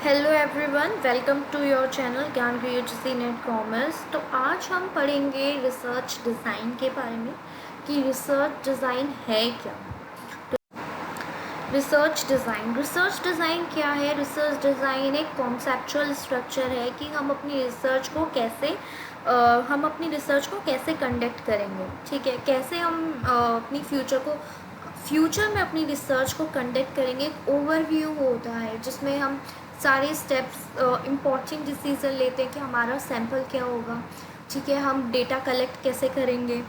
Hello everyone, welcome to your channel Gyan UGC NET commerce. तो आज हम पढ़ेंगे रिसर्च डिज़ाइन के बारे में कि रिसर्च डिज़ाइन है क्या। रिसर्च डिज़ाइन क्या है? रिसर्च डिज़ाइन एक कॉन्सेप्चुअल स्ट्रक्चर है कि हम अपनी रिसर्च को कैसे कंडक्ट करेंगे। ठीक है, कैसे हम अपनी फ्यूचर में अपनी रिसर्च को कंडक्ट करेंगे। एक ओवरव्यू होता है जिसमें हम सारे स्टेप्स इम्पॉर्टेंट डिसीजन लेते हैं कि हमारा सैम्पल क्या होगा। ठीक है, हम डेटा कलेक्ट कैसे करेंगे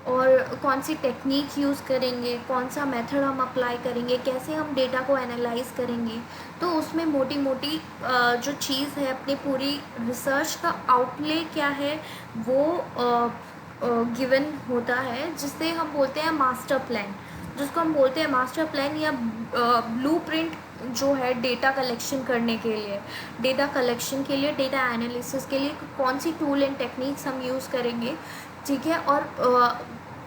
और कौन सी टेक्निक यूज़ करेंगे, कौन सा मेथड हम अप्लाई करेंगे, कैसे हम डेटा को एनालाइज करेंगे। तो उसमें मोटी मोटी जो चीज़ है, अपनी पूरी रिसर्च का आउटले क्या है वो गिवन होता है, जिससे हम बोलते हैं मास्टर प्लान। जिसको हम बोलते हैं मास्टर प्लान या ब्लूप्रिंट जो है डेटा कलेक्शन करने के लिए, डेटा एनालिसिस के लिए कौन सी टूल एंड टेक्निक्स हम यूज़ करेंगे। ठीक है, और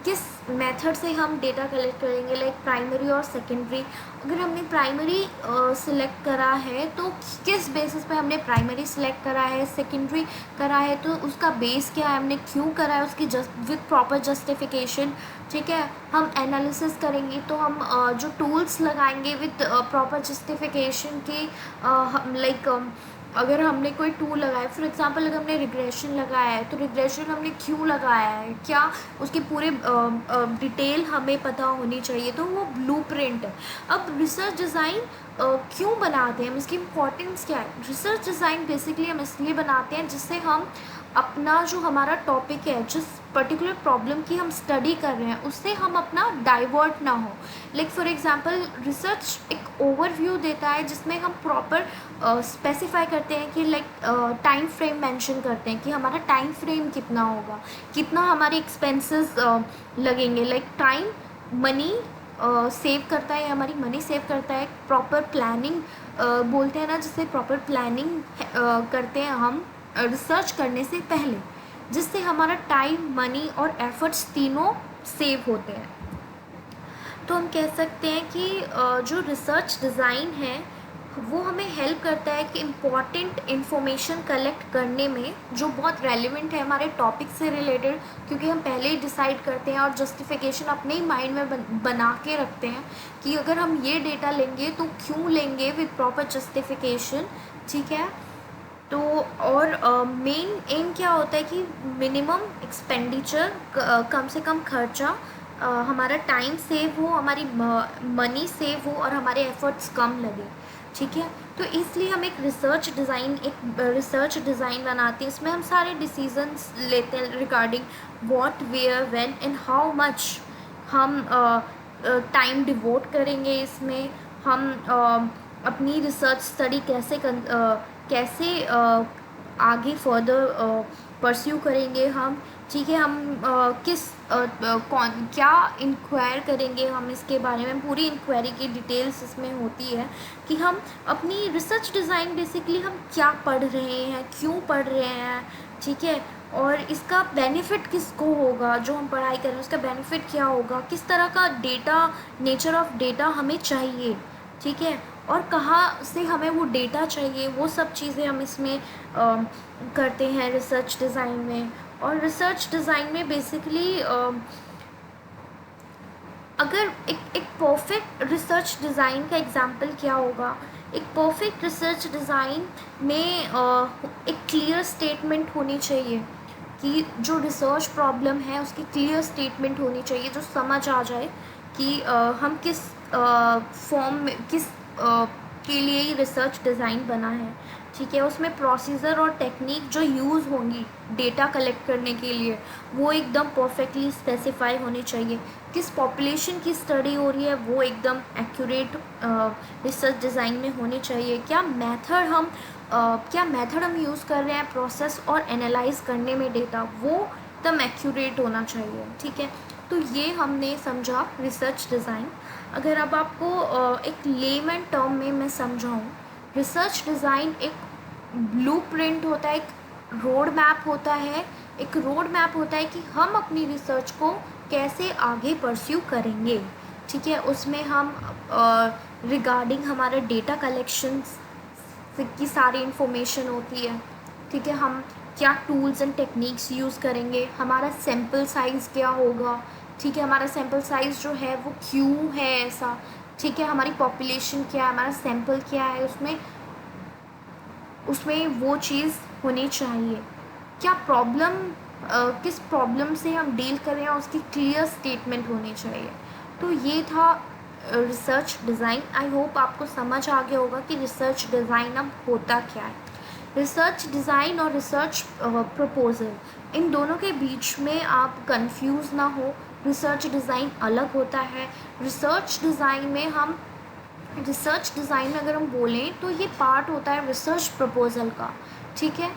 किस मेथड से हम डेटा कलेक्ट करेंगे, लाइक प्राइमरी और सेकेंडरी। अगर हमने प्राइमरी सिलेक्ट करा है तो किस बेसिस पे हमने प्राइमरी सिलेक्ट करा है, सेकेंडरी करा है तो उसका बेस क्या है, हमने क्यों करा है, उसकी विद प्रॉपर जस्टिफिकेशन। ठीक है, हम एनालिसिस करेंगे तो हम जो टूल्स लगाएंगे विद प्रॉपर जस्टिफिकेशन की, लाइक अगर हमने कोई टूल लगाया, फॉर एग्जांपल अगर हमने रिग्रेशन लगाया है तो रिग्रेशन हमने क्यों लगाया है, क्या उसके पूरे डिटेल हमें पता होनी चाहिए, तो वो ब्लूप्रिंट है। अब रिसर्च डिज़ाइन क्यों बनाते हैं, हम इसकी इम्पोर्टेंस क्या है। रिसर्च डिज़ाइन बेसिकली हम इसलिए बनाते हैं जिससे हम अपना जो हमारा टॉपिक है, जिस पर्टिकुलर प्रॉब्लम की हम स्टडी कर रहे हैं, उससे हम अपना डाइवर्ट ना हो। लाइक फॉर एग्जांपल रिसर्च एक ओवरव्यू देता है जिसमें हम प्रॉपर स्पेसिफाई करते हैं कि लाइक टाइम फ्रेम मेंशन करते हैं कि हमारा टाइम फ्रेम कितना होगा, कितना हमारे एक्सपेंसेस लगेंगे, लाइक टाइम मनी सेव करता है, हमारी मनी सेव करता है। प्रॉपर प्लानिंग बोलते हैं ना, जिससे प्रॉपर प्लानिंग करते हैं हम रिसर्च करने से पहले, जिससे हमारा टाइम मनी और एफर्ट्स तीनों सेव होते हैं। तो हम कह सकते हैं कि जो रिसर्च डिज़ाइन है वो हमें हेल्प करता है कि इम्पॉर्टेंट इन्फॉर्मेशन कलेक्ट करने में, जो बहुत रेलिवेंट है हमारे टॉपिक से रिलेटेड, क्योंकि हम पहले ही डिसाइड करते हैं और जस्टिफिकेशन अपने ही माइंड में बना के रखते हैं कि अगर हम ये डेटा लेंगे तो क्यों लेंगे, विद प्रॉपर जस्टिफिकेशन। ठीक है, तो और मेन एम क्या होता है कि मिनिमम एक्सपेंडिचर, कम से कम खर्चा, हमारा टाइम सेव हो, हमारी मनी सेव हो और हमारे एफर्ट्स कम लगे। ठीक है, तो इसलिए हम एक रिसर्च डिज़ाइन बनाते हैं। इसमें हम सारे डिसीजंस लेते हैं regarding what, where, when and how much हम टाइम डिवोट करेंगे। इसमें हम अपनी रिसर्च स्टडी कैसे आगे फर्दर परस्यू करेंगे हम। ठीक है, हम कौन क्या इंक्वायर करेंगे, हम इसके बारे में पूरी इंक्वायरी की डिटेल्स इसमें होती है कि हम अपनी रिसर्च डिज़ाइन बेसिकली हम क्या पढ़ रहे हैं, क्यों पढ़ रहे हैं। ठीक है, और इसका बेनिफिट किसको होगा, जो हम पढ़ाई कर रहे हैं उसका बेनिफिट क्या होगा, किस तरह का डेटा, नेचर ऑफ डेटा हमें चाहिए। ठीक है, और कहाँ से हमें वो डेटा चाहिए, वो सब चीज़ें हम इसमें करते हैं रिसर्च डिज़ाइन में। और रिसर्च डिज़ाइन में बेसिकली अगर एक परफेक्ट रिसर्च डिज़ाइन का एग्जांपल क्या होगा, एक परफेक्ट रिसर्च डिज़ाइन में एक क्लियर स्टेटमेंट होनी चाहिए कि जो रिसर्च प्रॉब्लम है उसकी क्लियर स्टेटमेंट होनी चाहिए, जो समझ आ जाए कि हम किस फॉर्म में, के लिए ये रिसर्च डिज़ाइन बना है। ठीक है, उसमें प्रोसीजर और टेक्निक जो यूज़ होंगी डेटा कलेक्ट करने के लिए वो एकदम परफेक्टली स्पेसिफाई होनी चाहिए। किस पॉपुलेशन की स्टडी हो रही है वो एकदम एक्यूरेट रिसर्च डिज़ाइन में होनी चाहिए। क्या मेथड हम यूज़ कर रहे हैं प्रोसेस और एनालाइज करने में डेटा, वो एकदम एक्यूरेट होना चाहिए। ठीक है, तो ये हमने समझा रिसर्च डिज़ाइन। अगर अब आपको एक लेमन टर्म में मैं समझाऊँ, रिसर्च डिज़ाइन एक ब्लूप्रिंट होता है, एक रोड मैप होता है। एक रोड मैप होता है कि हम अपनी रिसर्च को कैसे आगे परस्यू करेंगे। ठीक है, उसमें हम रिगार्डिंग हमारा डेटा कलेक्शन की सारी इन्फॉर्मेशन होती है, ठीक है। हम क्या टूल्स एंड टेक्निक्स यूज़ करेंगे, हमारा सैम्पल साइज़ क्या होगा, ठीक है। हमारा सैम्पल साइज़ जो है वो क्यों है ऐसा, ठीक है। हमारी पॉपुलेशन क्या है, हमारा सैम्पल क्या है, उसमें वो चीज़ होनी चाहिए। क्या प्रॉब्लम, किस प्रॉब्लम से हम डील कर रहे हैं उसकी क्लियर स्टेटमेंट होनी चाहिए। तो ये था रिसर्च डिज़ाइन। आई होप आपको समझ आ गया होगा कि रिसर्च डिज़ाइन अब होता क्या है। रिसर्च डिज़ाइन और रिसर्च प्रपोजल, इन दोनों के बीच में आप कंफ्यूज ना हो। रिसर्च डिज़ाइन अलग होता है। रिसर्च डिज़ाइन में अगर हम बोलें तो ये पार्ट होता है रिसर्च प्रपोजल का, ठीक है।